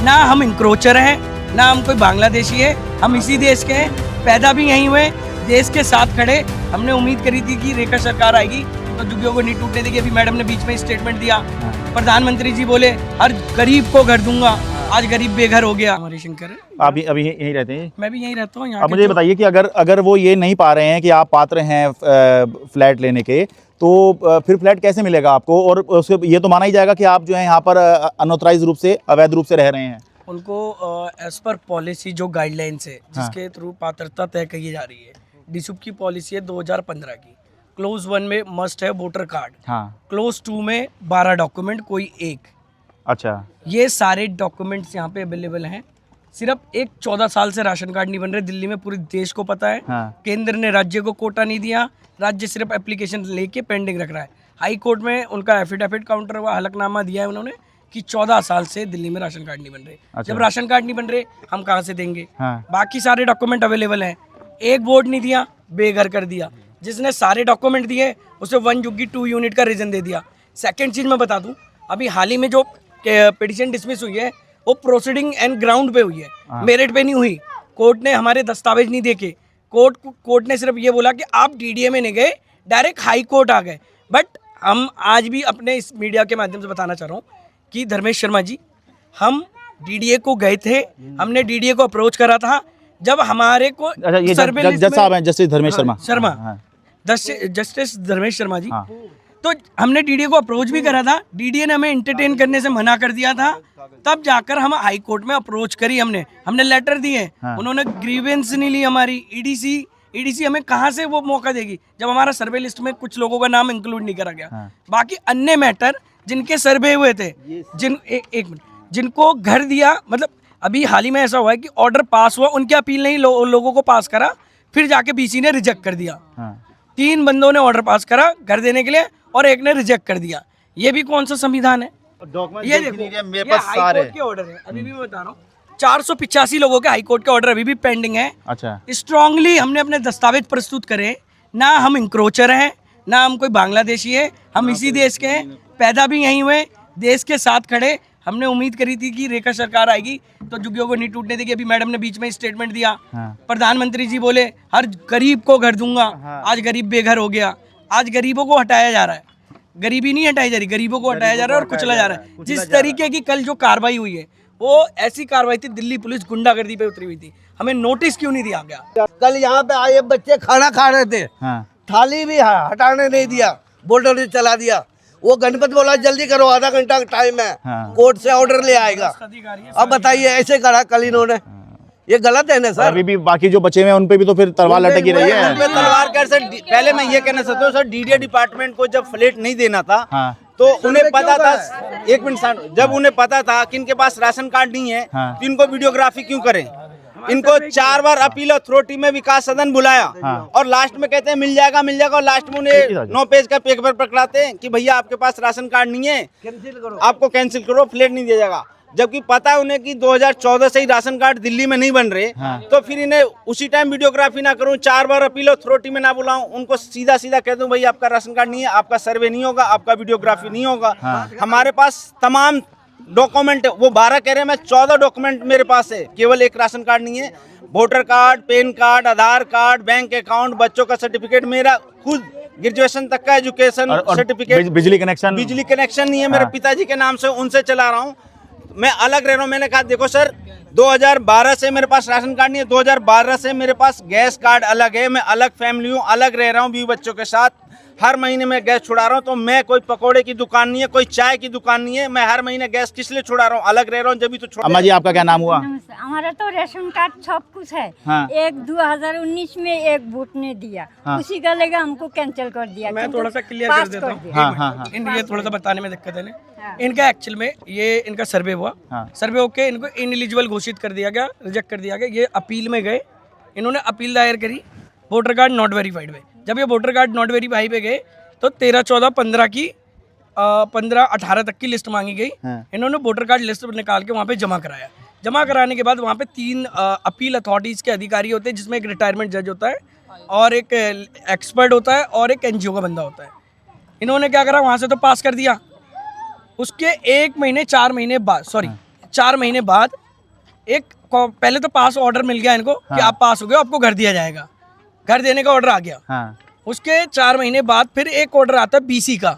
ना हम इंक्रोचर हैं, ना हम कोई बांग्लादेशी है, हम इसी देश के हैं, पैदा भी यहीं हुए, देश के साथ खड़े। हमने उम्मीद करी थी कि रेखा सरकार आएगी तो झुग्गियों को नहीं टूटने देगी। अभी मैडम ने बीच में स्टेटमेंट दिया, प्रधानमंत्री जी बोले हर गरीब को घर दूंगा, आज गरीब बेघर हो गया। हमारे शंकर आप अभी यहीं रहते हैं? मैं भी यहीं रहता हूँ। अब मुझे बताइए कि अगर वो ये नहीं पा रहे हैं कि आप पात्र हैं फ्लैट लेने के, तो फिर फ्लैट कैसे मिलेगा आपको? और उसके ये तो माना ही जाएगा कि आप जो है यहाँ पर अनऑथराइज रूप से, अवैध रूप से रह रहे हैं। उनको एज पर पॉलिसी जो गाइडलाइंस है, जिसके थ्रू पात्रता तय की जा रही है, डिसूप की पॉलिसी है 2015 की। क्लोज 1 में मस्ट है वोटर कार्ड, क्लोज 2 में 12 डॉक्यूमेंट कोई एक। अच्छा, ये सारे डॉक्यूमेंट्स यहाँ पे अवेलेबल हैं। सिर्फ एक 14 साल से राशन कार्ड नहीं बन रहे दिल्ली में, पूरे देश को पता है। केंद्र ने राज्य को कोटा नहीं दिया, राज्य सिर्फ एप्लीकेशन लेके पेंडिंग रख रहा है। हाई कोर्ट में उनका एफिडेविट काउंटर हुआ, हलफनामा दिया है उन्होंने कि 14 साल से दिल्ली में राशन कार्ड नहीं बन रहे। अच्छा। जब राशन कार्ड नहीं बन रहे हम कहाँ से देंगे? बाकी सारे डॉक्यूमेंट अवेलेबल हैं। एक वोट नहीं दिया, बेघर कर दिया। जिसने सारे डॉक्यूमेंट दिए उसे 1 झुग्गी 2 यूनिट का रीजन दे दिया। सेकंड चीज मैं बता दूं, अभी हाल ही में जो पिटीशन डिसमिस हुई है वो प्रोसीडिंग एंड ग्राउंड पे हुई है, मेरिट पे नहीं हुई। कोर्ट ने हमारे दस्तावेज नहीं देखे। कोर्ट ने सिर्फ ये बोला कि आप डीडीए में नहीं गए, डायरेक्ट हाई कोर्ट आ गए। बट हम आज भी अपने इस मीडिया के माध्यम से बताना चाह रहा हूँ कि धर्मेश शर्मा जी, हम डीडीए को गए थे, हमने डीडीए को अप्रोच करा था। जब हमारे को जस्टिस धर्मेश शर्मा जी, तो हमने डीडीए को अप्रोच भी करा था। डीडीए ने हमें एंटरटेन करने से मना कर दिया था। तब जाकर हम हाई कोर्ट में अप्रोच करी, हमने लेटर दिए। उन्होंने ग्रीवेंस नहीं ली हमारी। ईडीसी हमें कहाँ से वो मौका देगी जब हमारा सर्वे लिस्ट में कुछ लोगों का नाम इंक्लूड नहीं करा गया। बाकी अन्य मैटर जिनके सर्वे हुए थे, जिनको घर दिया, मतलब अभी हाल ही में ऐसा हुआ है कि ऑर्डर पास हुआ, उनके अपील नहीं लोगों को पास करा, फिर जाके बीसी ने रिजेक्ट कर दिया। 3 बंदों ने ऑर्डर पास करा घर देने के लिए और एक ने रिजेक्ट कर दिया। ये भी कौन सा संविधान है? ये देखो, मेरे पास हाई कोर्ट के ऑर्डर है। अभी भी मैं बता रहा हूँ, 485 लोगों के हाई कोर्ट के ऑर्डर अभी भी पेंडिंग है। अच्छा, स्ट्रांगली हमने अपने दस्तावेज प्रस्तुत करे। ना हम इंक्रोचर हैं, ना हम कोई बांग्लादेशी है, हम इसी देश के हैं, पैदा भी यहीं हुए, देश के साथ खड़े। हमने उम्मीद करी थी कि रेखा सरकार आएगी तो झुग्गियों को नहीं टूटने देगी। अभी मैडम ने बीच में स्टेटमेंट दिया, प्रधानमंत्री जी बोले हर गरीब को घर दूंगा, आज गरीब बेघर हो गया। आज गरीबों को हटाया जा रहा है, गरीबी नहीं हटाई जा रही, गरीबों को हटाया जा रहा है और कुचला जा रहा है। जिस तरीके की कल जो कार्रवाई हुई है वो ऐसी कार्रवाई थी, दिल्ली पुलिस गुंडागर्दी पे उतरी हुई थी। हमें नोटिस क्यों नहीं दिया गया? कल यहाँ पे आए बच्चे खाना खा रहे थे, थाली भी हटाने नहीं दिया, बोल्डर चला दिया। वो गणपति बोला जल्दी करो, आधा घंटा का टाइम है, कोर्ट से ऑर्डर ले आएगा। अब बताइए ऐसे करा कल इन्होंने, ये गलत है ना सर? अभी भी बाकी जो बचे हैं उन पे भी तो फिर तलवार लटकी रही है। तलवार कैसे? पहले मैं ये कहना चाहता हूँ सर, डीडीए डिपार्टमेंट को जब फ्लैट नहीं देना था तो उन्हें पता था, एक मिनट, जब उन्हें पता था कि इनके पास राशन कार्ड नहीं है तो इनको वीडियोग्राफी क्यों करें? इनको 4 बार अपील अथॉरिटी में विकास सदन बुलाया और लास्ट में कहते हैं मिल जाएगा मिल जाएगा, और लास्ट में उन्हें 9 पेज का पेपर पकड़ाते हैं कि भैया आपके पास राशन कार्ड नहीं है, आपको कैंसिल करो, फ्लैट नहीं दिया जाएगा। जबकि पता है उन्हें कि 2014 से ही राशन कार्ड दिल्ली में नहीं बन रहे, तो फिर इन्हें उसी टाइम वीडियोग्राफी ना करूं, 4 बार अपील अथॉरिटी में ना बुलाऊं, उनको सीधा सीधा कह दूं भाई आपका राशन कार्ड नहीं है, आपका सर्वे नहीं होगा, आपका वीडियोग्राफी नहीं होगा। हमारे पास तमाम डॉक्यूमेंट, वो 12 कह रहे हैं, मैं 14 डॉक्यूमेंट मेरे पास है, केवल एक राशन कार्ड नहीं है। वोटर कार्ड, पैन कार्ड, आधार कार्ड, बैंक अकाउंट, बच्चों का सर्टिफिकेट, मेरा खुद ग्रेजुएशन तक का एजुकेशन सर्टिफिकेट, बिजली कनेक्शन नहीं है मेरे पिताजी के नाम से, उनसे चला रहा हूँ। मैं अलग रह रहा हूँ। मैंने कहा देखो सर, 2012 से मेरे पास राशन कार्ड नहीं है, 2012 से मेरे पास गैस कार्ड अलग है, मैं अलग फैमिली हूँ, अलग रह रहा हूँ बीवी बच्चों के साथ, हर महीने मैं गैस छुड़ा रहा हूँ। तो मैं कोई पकोड़े की दुकान नहीं है, कोई चाय की दुकान नहीं है, मैं हर महीने गैस किस लिए छुड़ा रहा हूँ? अलग रह रहा हूँ जब भी तो छुड़ा। अम्मा जी आपका क्या नाम हुआ? हमारा तो राशन कार्ड सब कुछ है। एक 2019 में एक वोट ने दिया, उसी का लेगा हमको कैंसिल कर दिया। मैं थोड़ा सा क्लियर कर देता हूँ, ये थोड़ा सा बताने में दिक्कत है ना। इनका एक्चुअल में ये इनका सर्वे हुआ, सर्वे होके इनको इनएलिजिबल घोषित कर दिया गया, रिजेक्ट कर दिया गया। ये अपील में गए, इन्होंने अपील दायर करी, वोटर कार्ड नॉट वेरीफाइड में। जब ये वोटर कार्ड नॉट वेरीफाई पे गए तो 13, 14, 15 की 15, 18 तक की लिस्ट मांगी गई। इन्होंने वोटर कार्ड लिस्ट निकाल के वहाँ पे जमा कराया। जमा कराने के बाद वहाँ पे 3 अपील अथॉरिटीज़ के अधिकारी होते हैं, जिसमें एक रिटायरमेंट जज होता है और एक एक्सपर्ट होता है और एक एनजीओ का बंदा होता है। इन्होंने क्या करा, वहाँ से तो पास कर दिया। उसके 1 महीने 4 महीने बाद, सॉरी 4 महीने बाद पहले तो पास ऑर्डर मिल गया इनको कि आप पास हो गए, आपको घर दिया जाएगा, घर देने का ऑर्डर आ गया। हाँ। उसके 4 महीने बाद फिर एक ऑर्डर आता है बीसी का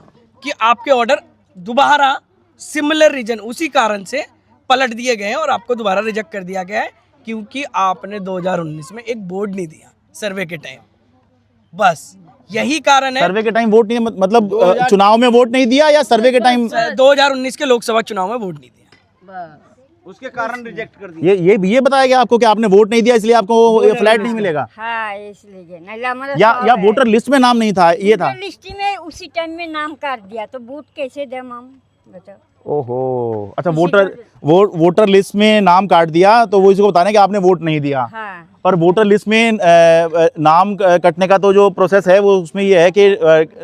कि आपके ऑर्डर दोबारा सिमिलर रीजन उसी कारण से पलट दिए गए हैं और आपको दोबारा रिजेक्ट कर दिया गया है क्योंकि आपने 2019 में एक बोर्ड नहीं दिया सर्वे के टाइम। बस यही कारण है। सर्वे के टाइम वोट नहीं, मतलब चुनाव में वोट नहीं दिया या सर्वे के टाइम? 2019 के लोकसभा चुनाव में वोट नहीं दिया, उसके कारण रिजेक्ट कर दिया। ये बताया गया आपको कि आपने वोट नहीं दिया इसलिए आपको ये फ्लैट नहीं मिलेगा? हाँ, इसलिए नहीं हमारा या वोटर लिस्ट में नाम नहीं था, ये था? लिस्ट में उसी टाइम में नाम काट दिया तो वोट कैसे दे हम बताओ। ओहो, अच्छा, वोटर लिस्ट में नाम काट दिया तो वो इसको बताने कि आपने वोट नहीं दिया। हाँ। पर वोटर लिस्ट में नाम कटने का तो जो प्रोसेस है वो उसमें ये है कि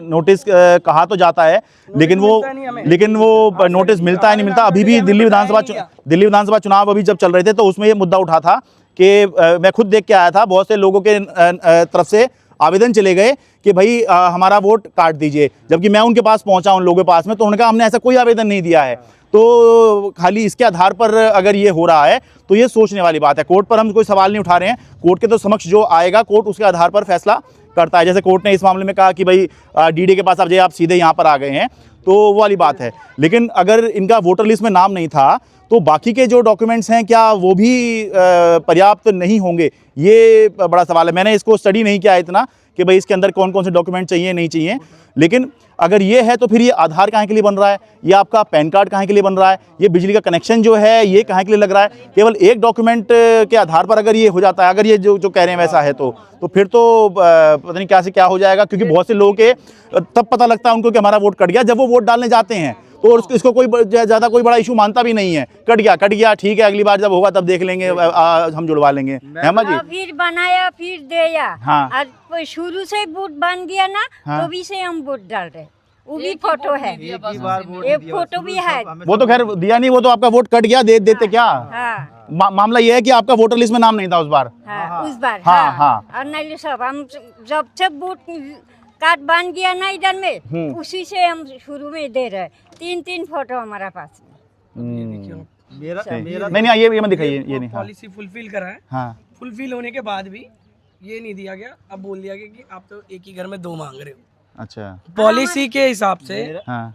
नोटिस कहा तो जाता है लेकिन वो नोटिस मिलता है नहीं मिलता। अभी भी दिल्ली विधानसभा चुनाव अभी जब चल रहे थे तो उसमें ये मुद्दा उठा था कि मैं खुद देख के आया था, बहुत से लोगों के तरफ से आवेदन चले गए कि भाई हमारा वोट काट दीजिए, जबकि मैं उनके पास पहुंचा उन लोगों के पास में तो उन्होंने कहा हमने ऐसा कोई आवेदन नहीं दिया है। तो खाली इसके आधार पर अगर ये हो रहा है तो ये सोचने वाली बात है। कोर्ट पर हम कोई सवाल नहीं उठा रहे हैं, कोर्ट के तो समक्ष जो आएगा कोर्ट उसके आधार पर फैसला करता है। जैसे कोर्ट ने इस मामले में कहा कि भाई डीडी के पास आप सीधे यहाँ पर आ गए हैं तो वो वाली बात है। लेकिन अगर इनका वोटर लिस्ट में नाम नहीं था तो बाकी के जो डॉक्यूमेंट्स हैं क्या वो भी पर्याप्त नहीं होंगे, ये बड़ा सवाल है। मैंने इसको स्टडी नहीं किया इतना कि भाई इसके अंदर कौन कौन से डॉक्यूमेंट चाहिए नहीं चाहिए, लेकिन अगर ये है तो फिर ये आधार कहाँ के लिए बन रहा है, ये आपका पैन कार्ड कहाँ के लिए बन रहा है, ये बिजली का कनेक्शन जो है ये कहाँ के लिए लग रहा है। केवल एक डॉक्यूमेंट के आधार पर अगर ये हो जाता है, अगर ये जो कह रहे हैं वैसा है तो फिर तो पता नहीं क्या से क्या हो जाएगा। क्योंकि बहुत से लोगों के तब पता लगता है उनको कि हमारा वोट कट गया जब वो वोट डालने जाते हैं तो इसको कोई ज़्यादा कोई बड़ा इशू मानता भी नहीं है। कट गया ठीक है, अगली बार जब होगा तब देख लेंगे, हम जुड़वा लेंगे। हेमा जी, फिर बनाया फिर दिया। हाँ। और शुरू से वोट बन गया ना, हाँ। तो भी से हम वोट डाल रहे, वो भी फोटो है, एक फोटो भी है। वो तो खैर दिया नहीं, वो तो आपका वोट कट गया, देते क्या। हाँ। मामला ये है कि आपका वोटर लिस्ट में नाम नहीं था उस बार। हाँ, उस बार। हाँ, हाँ। और नहीं सब हम जब से वोट कार्ड बन गया ना इधर में, उसी से हम शुरू में दे रहे। 3 फोटो हमारा पास में। नहीं ये मत दिखाइए, ये नहीं। पॉलिसी फुलफिल करा है। हाँ। फुलफिल होने के बाद भी ये नहीं दिया गया। अब बोल दिया गया कि आप तो एक ही घर में 2 मांग रहे हो। अच्छा, पॉलिसी के हिसाब से हाँ।